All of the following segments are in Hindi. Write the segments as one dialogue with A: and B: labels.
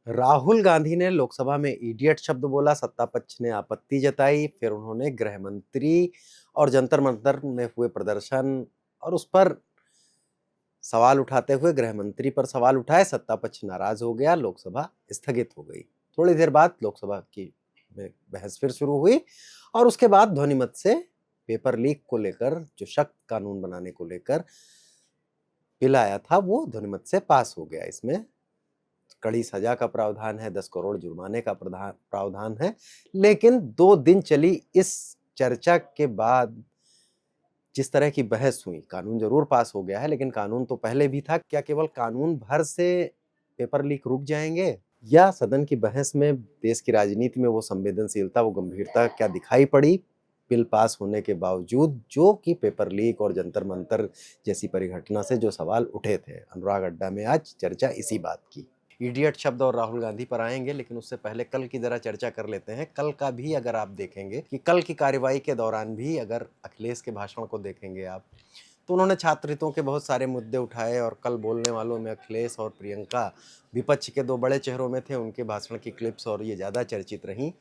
A: राहुल गांधी ने लोकसभा में इडियट शब्द बोला, सत्ता पक्ष ने आपत्ति जताई, फिर उन्होंने गृह मंत्री और जंतर मंतर में हुए प्रदर्शन और उस पर सवाल उठाते हुए गृह मंत्री पर सवाल उठाए, सत्ता पक्ष नाराज हो गया, लोकसभा स्थगित हो गई। थोड़ी देर बाद लोकसभा की में बहस फिर शुरू हुई और उसके बाद ध्वनिमत से पेपर लीक को लेकर जो सख्त कानून बनाने को लेकर बिल आया था वो ध्वनिमत से पास हो गया। इसमें कड़ी सजा का प्रावधान है, 10 करोड़ जुर्माने का प्रावधान है। लेकिन 2 दिन चली इस चर्चा के बाद जिस तरह की बहस हुई, कानून जरूर पास हो गया है, लेकिन कानून तो पहले भी था। क्या केवल कानून भर से पेपर लीक रुक जाएंगे या सदन की बहस में देश की राजनीति में वो संवेदनशीलता, वो गंभीरता क्या दिखाई पड़ी बिल पास होने के बावजूद, जो कि पेपर लीक और जंतर मंतर जैसी परिघटना से जो सवाल उठे थे। अनुराग अड्डा में आज चर्चा इसी बात की। इडियट शब्द और राहुल गांधी पर आएंगे, लेकिन उससे पहले कल की जरा चर्चा कर लेते हैं। कल का भी अगर आप देखेंगे कि कल की कार्यवाही के दौरान भी अगर अखिलेश के भाषण को देखेंगे आप, तो उन्होंने छात्र हितों के बहुत सारे मुद्दे उठाए और कल बोलने वालों में अखिलेश और प्रियंका विपक्ष के 2 बड़े चेहरों में थे। उनके भाषण की क्लिप्स और ये ज़्यादा चर्चित रहीं।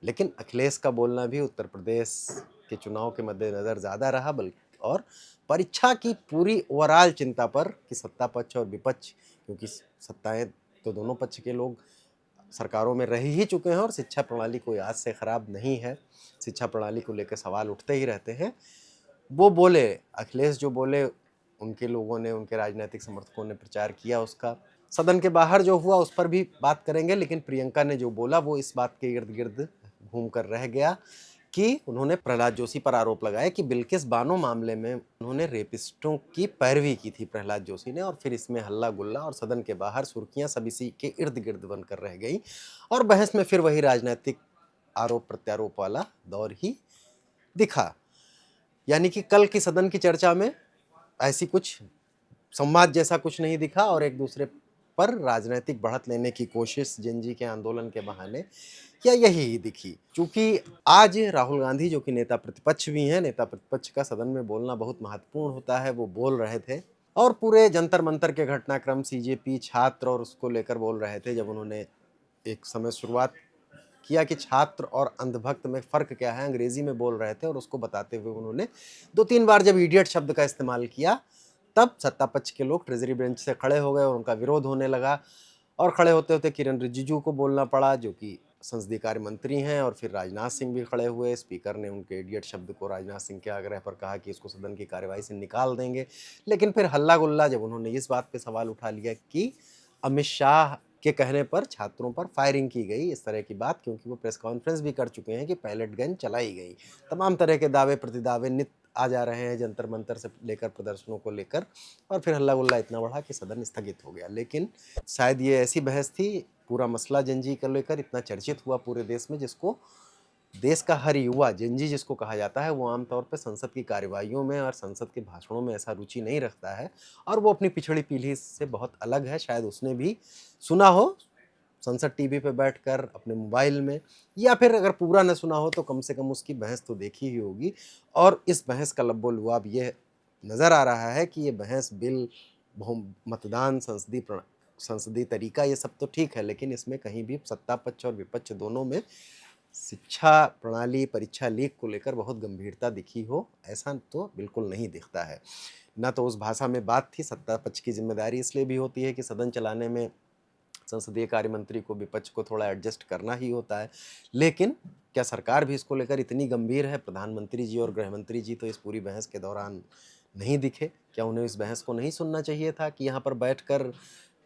A: लेकिन अखिलेश का बोलना भी उत्तर प्रदेश के चुनाव के मद्देनज़र ज़्यादा रहा, बल्कि और परीक्षा की पूरी ओवरऑल चिंता पर कि सत्ता पक्ष और विपक्ष, क्योंकि सत्ताएं तो दोनों पक्ष के लोग सरकारों में रह ही चुके हैं और शिक्षा प्रणाली कोई आज से खराब नहीं है। शिक्षा प्रणाली को लेकर सवाल उठते ही रहते हैं। वो बोले, अखिलेश जो बोले, उनके लोगों ने, उनके राजनीतिक समर्थकों ने प्रचार किया उसका। सदन के बाहर जो हुआ उस पर भी बात करेंगे, लेकिन प्रियंका ने जो बोला वो इस बात के इर्द गिर्द घूम कर रह गया कि उन्होंने प्रहलाद जोशी पर आरोप लगाया कि बिल्किस बानो मामले में उन्होंने रेपिस्टों की पैरवी की थी प्रहलाद जोशी ने, और फिर इसमें हल्ला गुल्ला और सदन के बाहर सुर्खियां सब इसी के इर्द गिर्द बनकर रह गई और बहस में फिर वही राजनीतिक आरोप प्रत्यारोप वाला दौर ही दिखा। यानी कि कल की सदन की चर्चा में ऐसी कुछ संवाद जैसा कुछ नहीं दिखा और एक दूसरे पर राजनीतिक बढ़त लेने की कोशिश जेनजी के आंदोलन के बहाने या यही दिखी। क्योंकि आज राहुल गांधी जो कि नेता प्रतिपक्ष भी हैं, नेता प्रतिपक्ष का सदन में बोलना बहुत महत्वपूर्ण होता है, वो बोल रहे थे और पूरे जंतर मंतर के घटनाक्रम, सीजेपी, छात्र और उसको लेकर बोल रहे थे। जब उन्होंने एक समय शुरुआत किया कि छात्र और अंधभक्त में फ़र्क क्या है, अंग्रेजी में बोल रहे थे और उसको बताते हुए उन्होंने 2-3 बार जब इडियट शब्द का इस्तेमाल किया, तब सत्ता पक्ष के लोग ट्रेजरी बेंच से खड़े हो गए और उनका विरोध होने लगा और खड़े होते होते किरण रिजिजू को बोलना पड़ा, जो कि संसदीय कार्य मंत्री हैं, और फिर राजनाथ सिंह भी खड़े हुए। स्पीकर ने उनके इडियट शब्द को राजनाथ सिंह के आग्रह पर कहा कि इसको सदन की कार्यवाही से निकाल देंगे। लेकिन फिर हल्ला गुल्ला जब उन्होंने इस बात पे सवाल उठा लिया कि अमित शाह के कहने पर छात्रों पर फायरिंग की गई, इस तरह की बात, क्योंकि वो प्रेस कॉन्फ्रेंस भी कर चुके हैं कि पैलेट गन चलाई गई, तमाम तरह के दावे प्रतिदावे नित आ जा रहे हैं जंतर मंतर से लेकर प्रदर्शनों को लेकर, और फिर हल्ला गुल्ला इतना बढ़ा कि सदन स्थगित हो गया। लेकिन शायद ये ऐसी बहस थी, पूरा मसला जेनजी को लेकर इतना चर्चित हुआ पूरे देश में, जिसको देश का हर युवा, जेनजी जिसको कहा जाता है, वो आमतौर पर संसद की कार्यवाहियों में और संसद के भाषणों में ऐसा रुचि नहीं रखता है और वो अपनी पिछड़ी पीढ़ी से बहुत अलग है। शायद उसने भी सुना हो संसद टीवी पे बैठकर अपने मोबाइल में, या फिर अगर पूरा न सुना हो तो कम से कम उसकी बहस तो देखी ही होगी। और इस बहस का लब्बो लुआब ये नज़र आ रहा है कि ये बहस बिल, मतदान, संसदीय तरीका, ये सब तो ठीक है, लेकिन इसमें कहीं भी सत्ता पक्ष और विपक्ष दोनों में शिक्षा प्रणाली, परीक्षा लीक को लेकर बहुत गंभीरता दिखी हो, ऐसा तो बिल्कुल नहीं दिखता है। ना तो उस भाषा में बात थी। सत्ता पक्ष की जिम्मेदारी इसलिए भी होती है कि सदन चलाने में संसदीय कार्य मंत्री को, विपक्ष को थोड़ा एडजस्ट करना ही होता है। लेकिन क्या सरकार भी इसको लेकर इतनी गंभीर है? प्रधानमंत्री जी और गृह मंत्री जी तो इस पूरी बहस के दौरान नहीं दिखे। क्या उन्हें इस बहस को नहीं सुनना चाहिए था कि यहाँ पर बैठकर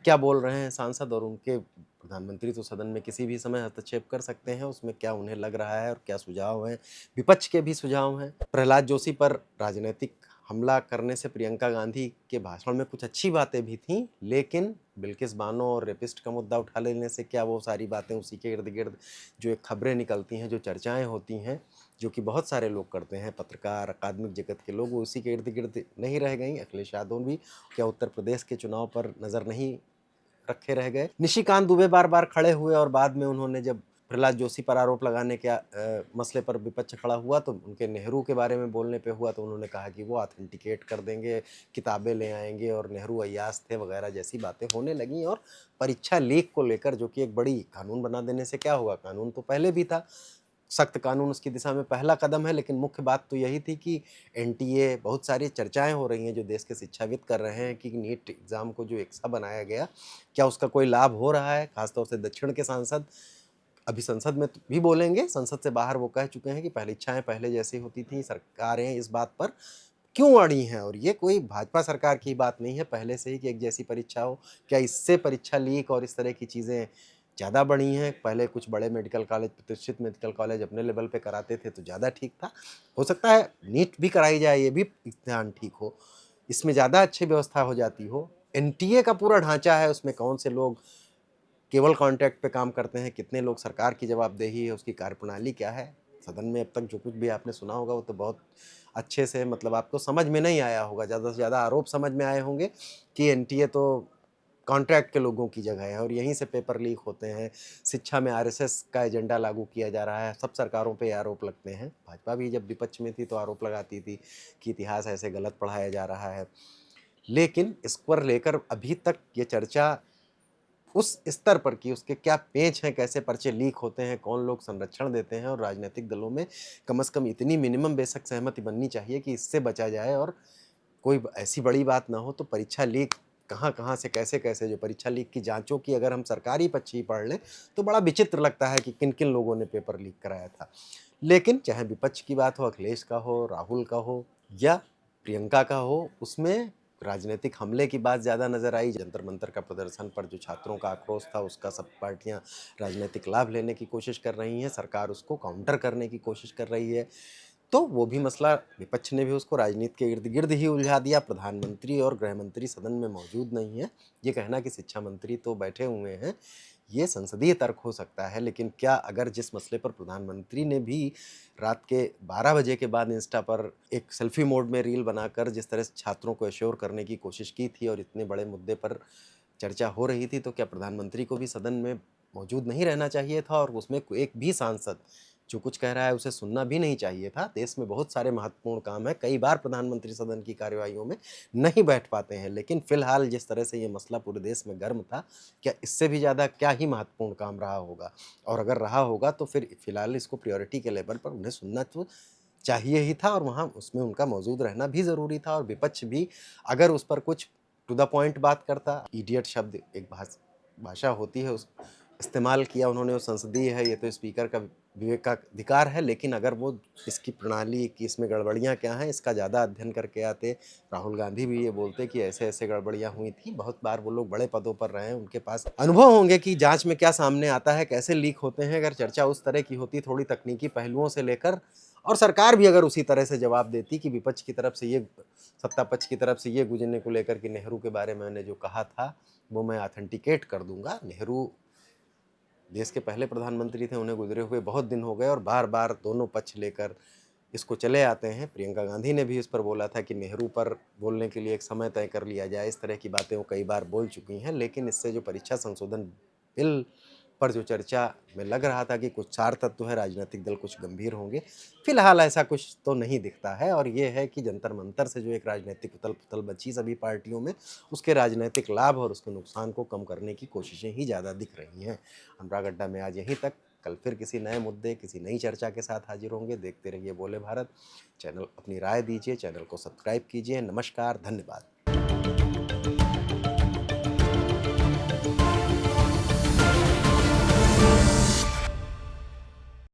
A: क्या बोल रहे हैं सांसद? और उनके प्रधानमंत्री तो सदन में किसी भी समय हस्तक्षेप कर सकते हैं, उसमें क्या उन्हें लग रहा है और क्या सुझाव हैं? विपक्ष के भी सुझाव हैं। प्रहलाद जोशी पर राजनीतिक हमला करने से प्रियंका गांधी के भाषण में कुछ अच्छी बातें भी थीं, लेकिन बिल्किस बानो और रेपिस्ट का मुद्दा उठा लेने से क्या वो सारी बातें उसी के इर्द गिर्द जो एक खबरें निकलती हैं, जो चर्चाएं होती हैं, जो कि बहुत सारे लोग करते हैं, पत्रकार, अकादमिक जगत के लोग, वो उसी के इर्द गिर्द नहीं रह गई? अखिलेश यादव भी क्या उत्तर प्रदेश के चुनाव पर नज़र नहीं रखे रह गए? निशिकांत दुबे बार बार खड़े हुए और बाद में उन्होंने जब प्रहलाद जोशी पर आरोप लगाने के मसले पर विपक्ष खड़ा हुआ तो उनके नेहरू के बारे में बोलने पे हुआ तो उन्होंने कहा कि वो ऑथेंटिकेट कर देंगे, किताबें ले आएँगे और नेहरू अय्याश थे वगैरह जैसी बातें होने लगीं। और परीक्षा लीक को लेकर जो कि एक बड़ी कानून बना देने से क्या होगा, कानून तो पहले भी था, सख्त कानून उसकी दिशा में पहला कदम है, लेकिन मुख्य बात तो यही थी कि एनटीए, बहुत सारी चर्चाएँ हो रही हैं जो देश के शिक्षाविद कर रहे हैं कि नीट एग्ज़ाम को जो एक्सा बनाया गया, क्या उसका कोई लाभ हो रहा है? ख़ासतौर से दक्षिण के सांसद अभी संसद में भी बोलेंगे, संसद से बाहर वो कह चुके हैं कि परीक्षाएँ पहले जैसी होती थी, सरकारें इस बात पर क्यों अड़ी हैं? और ये कोई भाजपा सरकार की बात नहीं है पहले से ही कि एक जैसी परीक्षा हो। क्या इससे परीक्षा लीक और इस तरह की चीज़ें ज़्यादा बढ़ी हैं? पहले कुछ बड़े मेडिकल कॉलेज, प्रतिष्ठित मेडिकल कॉलेज अपने लेवल पे कराते थे तो ज़्यादा ठीक था। हो सकता है नीट भी कराई जाए, ये भी इम्तिहान ठीक हो, इसमें ज़्यादा अच्छी व्यवस्था हो जाती हो। एनटीए का पूरा ढाँचा है, उसमें कौन से लोग केवल कॉन्ट्रैक्ट पे काम करते हैं, कितने लोग सरकार की जवाबदेही है, उसकी कार्यप्रणाली क्या है? सदन में अब तक जो कुछ भी आपने सुना होगा वो तो बहुत अच्छे से, मतलब आपको समझ में नहीं आया होगा, ज़्यादा से ज़्यादा आरोप समझ में आए होंगे कि एनटीए तो कॉन्ट्रैक्ट के लोगों की जगह है और यहीं से पेपर लीक होते हैं। शिक्षा में आरएसएस का एजेंडा लागू किया जा रहा है, सब सरकारों पे ये आरोप लगते हैं। भाजपा भी जब विपक्ष में थी तो आरोप लगाती थी कि इतिहास ऐसे गलत पढ़ाया जा रहा है। लेकिन इस पर लेकर अभी तक ये चर्चा उस स्तर पर कि उसके क्या पेच हैं, कैसे पर्चे लीक होते हैं, कौन लोग संरक्षण देते हैं, और राजनीतिक दलों में कम से कम इतनी मिनिमम बेशक सहमति बननी चाहिए कि इससे बचा जाए और कोई ऐसी बड़ी बात ना हो। तो परीक्षा लीक कहाँ-कहाँ से कैसे-कैसे, जो परीक्षा लीक की जाँचों की अगर हम सरकारी पक्ष ही पढ़ लें, तो बड़ा विचित्र लगता है कि किन-किन लोगों ने पेपर लीक कराया था। लेकिन चाहे विपक्ष की बात हो, अखिलेश का हो, राहुल का हो या प्रियंका का हो, उसमें राजनीतिक हमले की बात ज़्यादा नज़र आई। जंतर मंतर का प्रदर्शन पर जो छात्रों का आक्रोश था, उसका सब पार्टियां राजनीतिक लाभ लेने की कोशिश कर रही हैं, सरकार उसको काउंटर करने की कोशिश कर रही है। तो वो भी मसला विपक्ष ने भी उसको राजनीति के इर्द-गिर्द ही उलझा दिया। प्रधानमंत्री और गृह मंत्री सदन में मौजूद नहीं है। ये कहना कि शिक्षा मंत्री तो बैठे हुए हैं, ये संसदीय तर्क हो सकता है, लेकिन क्या अगर जिस मसले पर प्रधानमंत्री ने भी रात के 12 बजे के बाद इंस्टा पर एक सेल्फी मोड में रील बनाकर जिस तरह से छात्रों को एश्योर करने की कोशिश की थी और इतने बड़े मुद्दे पर चर्चा हो रही थी, तो क्या प्रधानमंत्री को भी सदन में मौजूद नहीं रहना चाहिए था और उसमें एक भी सांसद जो कुछ कह रहा है उसे सुनना भी नहीं चाहिए था? देश में बहुत सारे महत्वपूर्ण काम हैं, कई बार प्रधानमंत्री सदन की कार्यवाहियों में नहीं बैठ पाते हैं, लेकिन फिलहाल जिस तरह से ये मसला पूरे देश में गर्म था, क्या इससे भी ज़्यादा क्या ही महत्वपूर्ण काम रहा होगा? और अगर रहा होगा तो फिर फिलहाल इसको प्रायोरिटी के लेवल पर उन्हें सुनना तो चाहिए ही था और वहाँ उसमें उनका मौजूद रहना भी ज़रूरी था। और विपक्ष भी अगर उस पर कुछ टू द पॉइंट बात करता, इडियट शब्द एक भाषा होती है, उस इस्तेमाल किया उन्होंने, वो संसदीय है, ये तो स्पीकर का विवेक का अधिकार है, लेकिन अगर वो इसकी प्रणाली की इसमें गड़बड़ियाँ क्या हैं, इसका ज़्यादा अध्ययन करके आते। राहुल गांधी भी ये बोलते कि ऐसे-ऐसे गड़बड़ियाँ हुई थी, बहुत बार वो लोग बड़े पदों पर रहे हैं, उनके पास अनुभव होंगे कि जाँच में क्या सामने आता है, कैसे लीक होते हैं। अगर चर्चा उस तरह की होती, थोड़ी तकनीकी पहलुओं से लेकर, और सरकार भी अगर उसी तरह से जवाब देती कि विपक्ष की तरफ से ये, सत्ता पक्ष की तरफ से ये गुजरने को लेकर कि नेहरू के बारे में मैंने जो कहा था, वो मैं ऑथेंटिकेट कर दूँगा। नेहरू देश के पहले प्रधानमंत्री थे, उन्हें गुजरे हुए बहुत दिन हो गए और बार-बार दोनों पक्ष लेकर इसको चले आते हैं। प्रियंका गांधी ने भी इस पर बोला था कि नेहरू पर बोलने के लिए एक समय तय कर लिया जाए, इस तरह की बातें वो कई बार बोल चुकी हैं। लेकिन इससे जो परीक्षा संशोधन बिल पर जो चर्चा में लग रहा था कि कुछ सार तत्व है, राजनीतिक दल कुछ गंभीर होंगे, फिलहाल ऐसा कुछ तो नहीं दिखता है। और ये है कि जंतर मंतर से जो एक राजनीतिक उथल-पुथल बची सभी पार्टियों में, उसके राजनीतिक लाभ और उसके नुकसान को कम करने की कोशिशें ही ज़्यादा दिख रही हैं। अनुराग अड्डा में आज यहीं तक, कल फिर किसी नए मुद्दे, किसी नई चर्चा के साथ हाजिर होंगे। देखते रहिए बोले भारत चैनल, अपनी राय दीजिए, चैनल को सब्सक्राइब कीजिए। नमस्कार, धन्यवाद।